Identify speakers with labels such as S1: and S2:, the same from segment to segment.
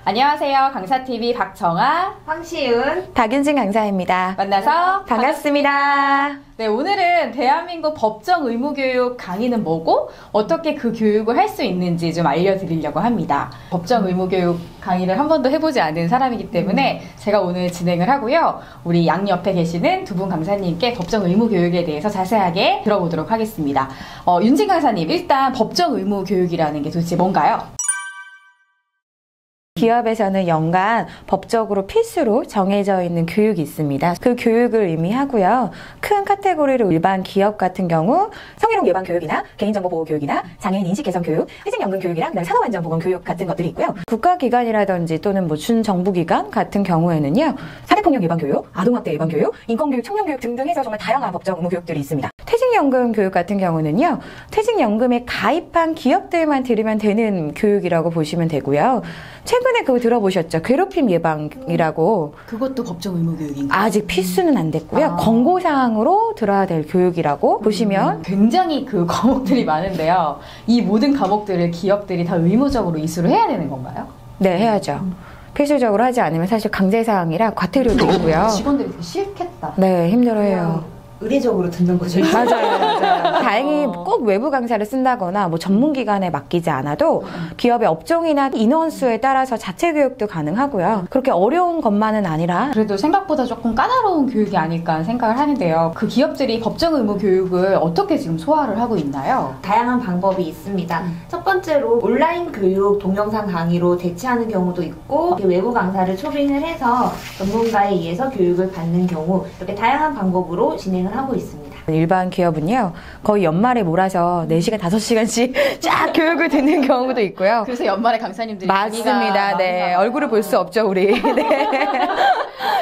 S1: 안녕하세요. 강사TV 박정아,
S2: 황시은,
S3: 박윤진 강사입니다.
S1: 만나서
S3: 반갑습니다.
S1: 네, 오늘은 대한민국 법정 의무교육 강의는 뭐고 어떻게 그 교육을 할 수 있는지 좀 알려드리려고 합니다. 법정 의무교육 강의를 한 번도 해보지 않은 사람이기 때문에 제가 오늘 진행을 하고요. 우리 양옆에 계시는 두 분 강사님께 법정 의무교육에 대해서 자세하게 들어보도록 하겠습니다. 윤진 강사님, 일단 법정 의무교육이라는 게 도대체 뭔가요?
S3: 기업에서는 연간 법적으로 필수로 정해져 있는 교육이 있습니다. 그 교육을 의미하고요. 큰 카테고리로 일반 기업 같은 경우 성희롱 예방 교육이나 개인정보 보호 교육이나 장애인 인식 개선 교육, 퇴직연금 교육이랑 그다음에 산업안전보건 교육 같은 것들이 있고요. 국가기관이라든지 또는 준정부기관 같은 경우에는요. 사회폭력 예방 교육, 아동학대 예방 교육, 인권교육, 청년교육 등등 해서 정말 다양한 법정 의무 교육들이 있습니다. 퇴직연금 교육 같은 경우는요. 퇴직연금에 가입한 기업들만 들으면 되는 교육이라고 보시면 되고요. 최근에 그거 들어보셨죠? 괴롭힘 예방이라고.
S1: 그것도 법정 의무교육인가요?
S3: 아직 필수는 안 됐고요. 권고사항으로 들어야 될 교육이라고 보시면.
S1: 굉장히 그 과목들이 많은데요. 이 모든 과목들을 기업들이 다 의무적으로 이수를 해야 되는 건가요?
S3: 네, 해야죠. 필수적으로 하지 않으면 사실 강제사항이라 과태료도 있고요.
S1: 직원들이 되게 싫겠다.
S3: 네, 힘들어해요.
S2: 의례적으로 듣는 거죠.
S3: 맞아요. 다행히 꼭 외부 강사를 쓴다거나 뭐 전문기관에 맡기지 않아도 기업의 업종이나 인원수에 따라서 자체 교육도 가능하고요. 그렇게 어려운 것만은 아니라
S1: 그래도 생각보다 조금 까다로운 교육이 아닐까 생각을 하는데요. 그 기업들이 법정 의무 교육을 어떻게 지금 소화를 하고 있나요?
S2: 다양한 방법이 있습니다. 첫 번째로 온라인 교육 동영상 강의로 대체하는 경우도 있고 외부 강사를 초빙을 해서 전문가에 의해서 교육을 받는 경우 이렇게 다양한 방법으로 진행을 하고 있습니다.
S3: 일반 기업은요 거의 연말에 몰아서 4시간, 5시간씩 쫙 교육을 듣는 경우도 있고요.
S1: 그래서 연말에 강사님들이
S3: 맞습니다. 네, 얼굴을 볼 수 없죠 우리. 네.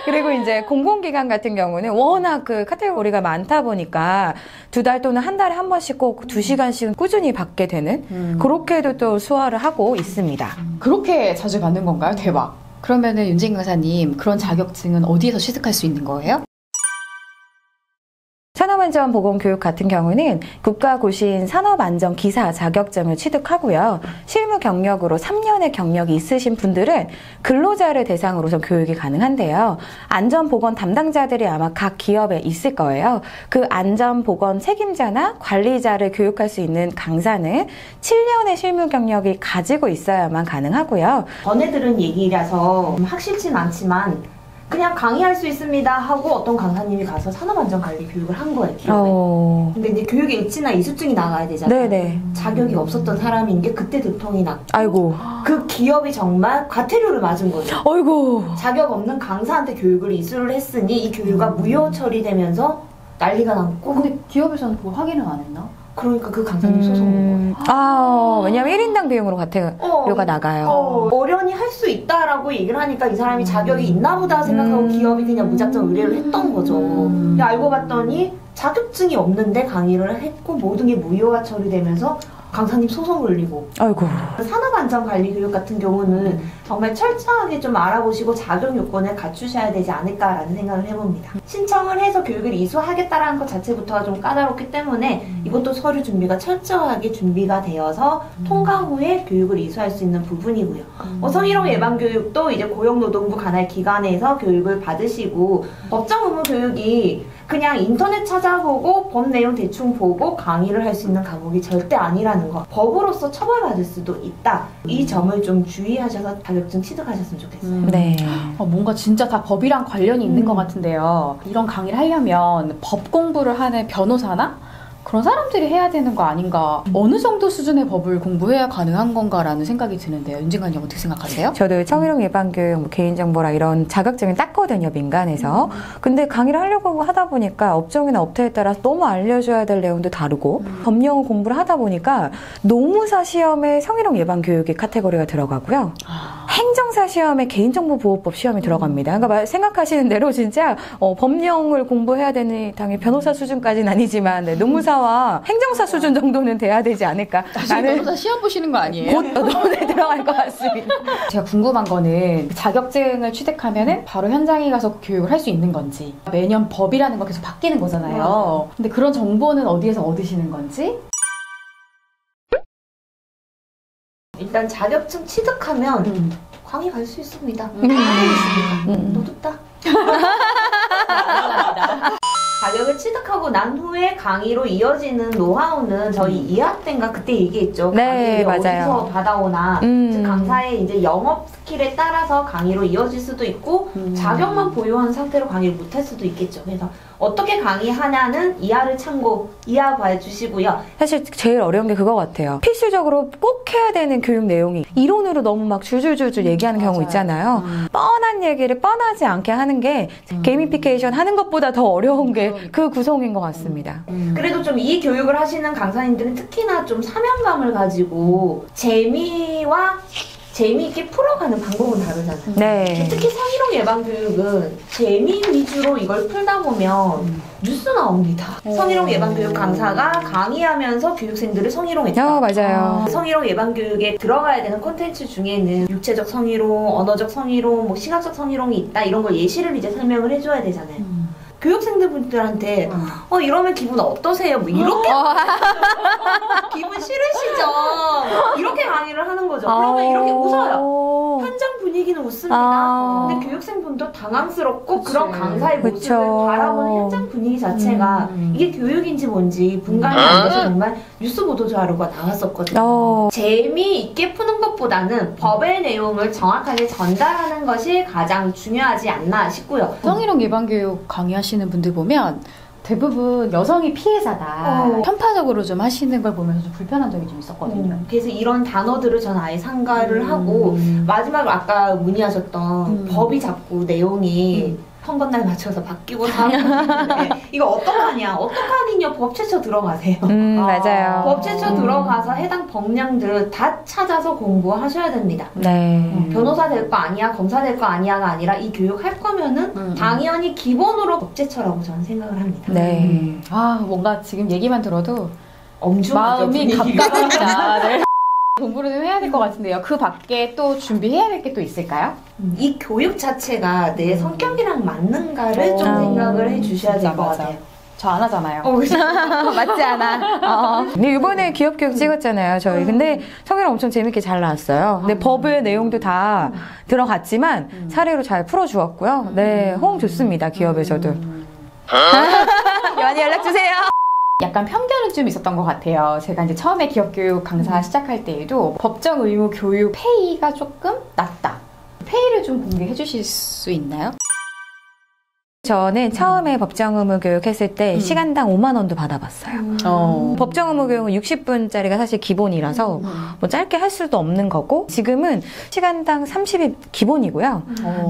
S3: 그리고 이제 공공기관 같은 경우는 워낙 그 카테고리가 많다 보니까 2달 또는 한 달에 한 번씩 꼭 2시간씩은 꾸준히 받게 되는 그렇게도 또 소화를 하고 있습니다.
S1: 그렇게 자주 받는 건가요? 대박. 그러면은 윤진 강사님, 그런 자격증은 어디에서 취득할 수 있는 거예요?
S3: 산업안전보건교육 같은 경우는 국가고시인 산업안전기사 자격증을 취득하고요. 실무 경력으로 3년의 경력이 있으신 분들은 근로자를 대상으로서 교육이 가능한데요. 안전보건 담당자들이 아마 각 기업에 있을 거예요. 그 안전보건 책임자나 관리자를 교육할 수 있는 강사는 7년의 실무 경력이 가지고 있어야만 가능하고요.
S2: 전에 들은 얘기라서 확실치는 않지만 그냥 강의할 수 있습니다 하고 어떤 강사님이 가서 산업안전관리 교육을 한 거예요, 기업에. 근데 이제 교육의 일지나 이수증이 나가야 되잖아요.
S3: 네네.
S2: 자격이 없었던 사람인 게 그때 들통이 났고
S3: 아이고.
S2: 그 기업이 정말 과태료를 맞은 거죠.
S3: 아이고.
S2: 자격 없는 강사한테 교육을 이수를 했으니 이 교육가 무효 처리되면서 난리가 났고
S1: 근데 기업에서는 그거 확인을 안 했나?
S2: 그러니까 그 강사님 소송을 한 거예요.
S3: 왜냐면 1인당 비용으로 과태료가 나가요.
S2: 어련히 할 수 있다라고 얘기를 하니까 이 사람이 자격이 있나 보다 생각하고 기업이 그냥 무작정 의뢰를 했던 거죠. 근데 알고 봤더니 자격증이 없는데 강의를 했고 모든 게 무효화 처리되면서 강사님 소송 걸리고.
S3: 아이고.
S2: 산업안전관리교육 같은 경우는 정말 철저하게 좀 알아보시고 자격 요건을 갖추셔야 되지 않을까라는 생각을 해봅니다. 신청을 해서 교육을 이수하겠다라는 것 자체부터가 좀 까다롭기 때문에 이것도 서류 준비가 철저하게 준비가 되어서 통과 후에 교육을 이수할 수 있는 부분이고요. 성희롱 예방교육도 이제 고용노동부 관할 기관에서 교육을 받으시고 법정 의무 교육이 그냥 인터넷 찾아보고 법 내용 대충 보고 강의를 할 수 있는 과목이 절대 아니라는 거. 법으로서 처벌받을 수도 있다. 이 점을 좀 주의하셔서 자격증 취득하셨으면 좋겠어요.
S3: 네.
S1: 뭔가 진짜 다 법이랑 관련이 있는 것 같은데요. 이런 강의를 하려면 법 공부를 하는 변호사나 그런 사람들이 해야 되는 거 아닌가. 어느 정도 수준의 법을 공부해야 가능한 건가라는 생각이 드는데요. 윤진 강사님 어떻게 생각하세요?
S3: 저도 성희롱 예방교육, 개인정보라 이런 자격증을 땄거든요, 민간에서. 근데 강의를 하려고 하다 보니까 업종이나 업태에 따라서 너무 알려줘야 될 내용도 다르고 법령을 공부를 하다 보니까 노무사 시험에 성희롱 예방교육의 카테고리가 들어가고요. 행정사 시험에 개인정보보호법 시험이 들어갑니다. 그러니까 생각하시는 대로 진짜 법령을 공부해야 되는 당연히 변호사 수준까지는 아니지만 노무사와 행정사 수준 정도는 돼야 되지 않을까.
S1: 나는 변호사 시험 보시는 거 아니에요?
S3: 곧 논에 들어갈 것 같습니다.
S1: 제가 궁금한 거는 자격증을 취득하면은 바로 현장에 가서 교육을 할 수 있는 건지, 매년 법이라는 거 계속 바뀌는 거잖아요. 근데 그런 정보는 어디에서 얻으시는 건지?
S2: 일단 자격증 취득하면 강의 갈 수 있습니다. 있습니다. 너 좋다. 자격을 취득하고 난 후에 강의로 이어지는 노하우는 저희 2화 때인가 그때 얘기했죠.
S3: 네,
S2: 강의를
S3: 맞아요.
S2: 어디서 받아오나 즉 강사의 이제 영업 스킬에 따라서 강의로 이어질 수도 있고 자격만 보유한 상태로 강의를 못할 수도 있겠죠. 그래서 어떻게 강의하냐는 2화를 참고 2화 봐주시고요.
S3: 사실 제일 어려운 게 그거 같아요. 필수적으로 꼭 해야 되는 교육 내용이 이론으로 너무 막 줄줄줄줄 얘기하는 경우 있잖아요. 뻔한 얘기를 뻔하지 않게 하는 게 게이미피케이션 하는 것보다 더 어려운 게 그 구성인 것 같습니다.
S2: 그래도 좀 이 교육을 하시는 강사님들은 특히나 좀 사명감을 가지고 재미있게 풀어가는 방법은 다르잖아요.
S3: 네.
S2: 특히 성희롱 예방 교육은 재미 위주로 이걸 풀다 보면 뉴스 나옵니다. 성희롱 예방 교육 강사가 강의하면서 교육생들을 성희롱했다.
S3: 맞아요.
S2: 성희롱 예방 교육에 들어가야 되는 콘텐츠 중에는 육체적 성희롱, 언어적 성희롱, 뭐 시각적 성희롱이 있다 이런 걸 예시를 이제 설명을 해줘야 되잖아요. 교육생들한테 이러면 기분 어떠세요? 뭐 이렇게 기분 싫으시죠? 이렇게 강의를 하는 거죠. 그러면 이렇게 웃어요. 현장 분위기는 웃습니다. 근데 교육생분도 당황스럽고
S1: 그치.
S2: 그런 강사의 모습을
S3: 그쵸.
S2: 바라보는 현장 분위기 자체가 이게 교육인지 뭔지 분간이 안 돼서 정말 뉴스 보도 자료가 나왔었거든요. 재미있게 푸는 것보다는 법의 내용을 정확하게 전달하는 것이 가장 중요하지 않나 싶고요.
S1: 성희롱 예방 교육 강의하시는 분들 보면 대부분 여성이 피해자다. 편파적으로 좀 하시는 걸 보면서 좀 불편한 적이 좀 있었거든요.
S2: 그래서 이런 단어들을 저는 아예 상가를 하고 마지막으로 아까 문의하셨던 법이 자꾸 내용이 선거날 맞춰서 바뀌고 나오는데 이거 어떡하냐 법 최초 들어가세요.
S3: 맞아요.
S2: 법 최초 들어가서 해당 법령들을 다 찾아서 공부하셔야 됩니다.
S3: 네.
S2: 변호사 될 거 아니야 검사 될 거 아니야가 아니라 이 교육 할 거면은 당연히 기본으로 법제처라고 저는 생각을 합니다.
S3: 네.
S1: 뭔가 지금 얘기만 들어도
S2: 엄중하죠,
S1: 마음이
S2: 분위기가.
S1: 갑갑합니다. 네. 공부를 좀 해야 될 것 같은데요. 그 밖에 또 준비해야 될 게 또 있을까요?
S2: 이 교육 자체가 내 성격이랑 맞는가를 좀 생각을 해주셔야 될 것 같아요.
S1: 저 안 하잖아요.
S3: 맞지 않아. 근데 이번에 기업교육 찍었잖아요, 저희. 근데 성희롱 엄청 재밌게 잘 나왔어요. 근데 법의 내용도 다 들어갔지만 사례로 잘 풀어주었고요. 네, 호응 좋습니다, 기업에서도. 많이 연락주세요.
S1: 약간 편견은 좀 있었던 것 같아요. 제가 이제 처음에 기업교육 강사 시작할 때에도 법정 의무 교육 페이가 조금 낮다. 페이를 좀 공개해 주실 수 있나요?
S3: 저는 처음에 법정의무 교육 했을 때 시간당 5만 원도 받아봤어요. 법정의무 교육은 60분짜리가 사실 기본이라서 뭐 짧게 할 수도 없는 거고 지금은 시간당 30이 기본이고요.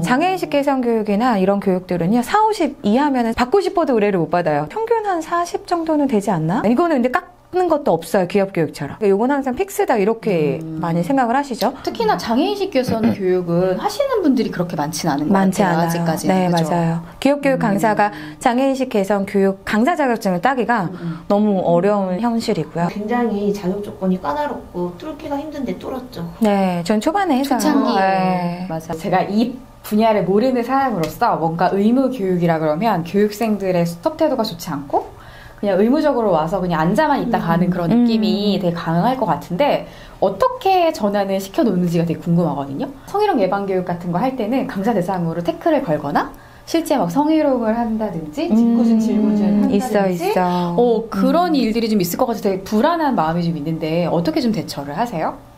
S3: 장애인식 개선 교육이나 이런 교육들은요 4, 50 이하면은 받고 싶어도 의뢰를 못 받아요. 평균 한 40 정도는 되지 않나? 이거는 근데 깎는 것도 없어요, 기업교육처럼. 요건 항상 픽스다 이렇게 많이 생각을 하시죠.
S1: 특히나 장애인식 개선 교육은 하시는 분들이 그렇게 많지는 않은 것
S3: 많지
S1: 같아요.
S3: 않아요.
S1: 아직까지는.
S3: 네,
S1: 그죠?
S3: 맞아요. 기업교육 강사가 장애인식 개선 교육 강사 자격증을 따기가 너무 어려운 현실이고요.
S2: 굉장히 자격 조건이 까다롭고 뚫기가 힘든데 뚫었죠.
S3: 네, 전 초반에 해서.
S1: 초창기.
S3: 네.
S1: 맞아. 제가 이 분야를 모르는 사람으로서 뭔가 의무 교육이라 그러면 교육생들의 수업 태도가 좋지 않고 그냥 의무적으로 와서 그냥 앉아만 있다 가는 그런 느낌이 되게 강할 것 같은데 어떻게 전환을 시켜놓는지가 되게 궁금하거든요. 성희롱 예방교육 같은 거 할 때는 강사 대상으로 태클을 걸거나 실제 막 성희롱을 한다든지 짓궂은 질문을 한다든지
S3: 있어.
S1: 그런 일들이 좀 있을 것 같아서 되게 불안한 마음이 좀 있는데 어떻게 좀 대처를 하세요?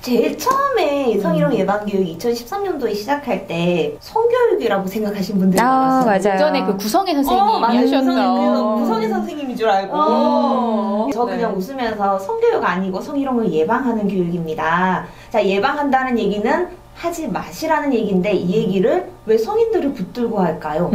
S2: 제일 처음에 성희롱 예방교육 2013년도에 시작할 때 성교육이라고 생각하신 분들이 많았어요.
S3: 맞아요.
S1: 예전에 그 구성애 선생님이 하셨던
S2: 구성애 선생님인 줄 알고 저 그냥 웃으면서 성교육 아니고 성희롱을 예방하는 교육입니다. 자, 예방한다는 얘기는 하지 마시라는 얘기인데 이 얘기를 왜 성인들을 붙들고 할까요?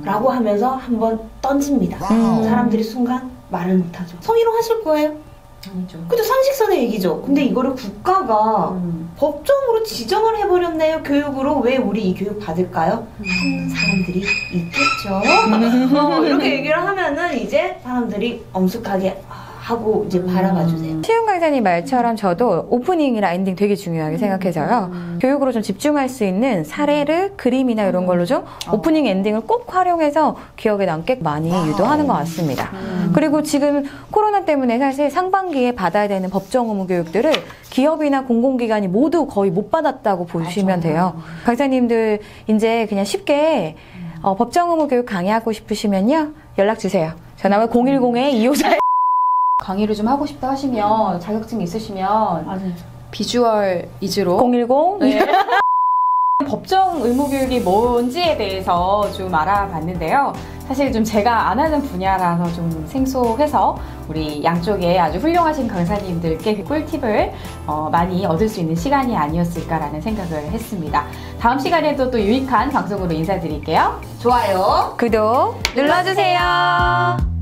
S2: 라고 하면서 한번 던집니다. 사람들이 순간 말을 못하죠. 성희롱 하실 거예요?
S1: 아니죠.
S2: 그죠, 상식선의 얘기죠. 근데 이거를 국가가 법정으로 지정을 해버렸네요. 교육으로. 왜 우리 이 교육 받을까요? 하는 사람들이 있겠죠. 이렇게 얘기를 하면은 이제 사람들이 엄숙하게 하고 이제 바라봐 주세요.
S3: 시훈 강사님 말처럼 저도 오프닝이랑 엔딩 되게 중요하게 생각해서요. 교육으로 좀 집중할 수 있는 사례를 그림이나 이런 걸로 좀 오프닝 엔딩을 꼭 활용해서 기억에 남게 많이 유도하는 것 같습니다. 그리고 지금 코로나 때문에 사실 상반기에 받아야 되는 법정 의무 교육들을 기업이나 공공기관이 모두 거의 못 받았다고 보시면 돼요. 강사님들 이제 그냥 쉽게 법정 의무 교육 강의하고 싶으시면요. 연락 주세요. 전화번호 010-254
S1: 강의를 좀 하고 싶다 하시면 자격증 있으시면
S2: 맞아요.
S1: 비주얼 위주로
S3: 010
S1: 네. 법정 의무 교육이 뭔지에 대해서 좀 알아봤는데요. 사실 좀 제가 안 하는 분야라서 좀 생소해서 우리 양쪽에 아주 훌륭하신 강사님들께 그 꿀팁을 많이 얻을 수 있는 시간이 아니었을까라는 생각을 했습니다. 다음 시간에도 또 유익한 방송으로 인사드릴게요.
S2: 좋아요.
S3: 구독 눌러주세요.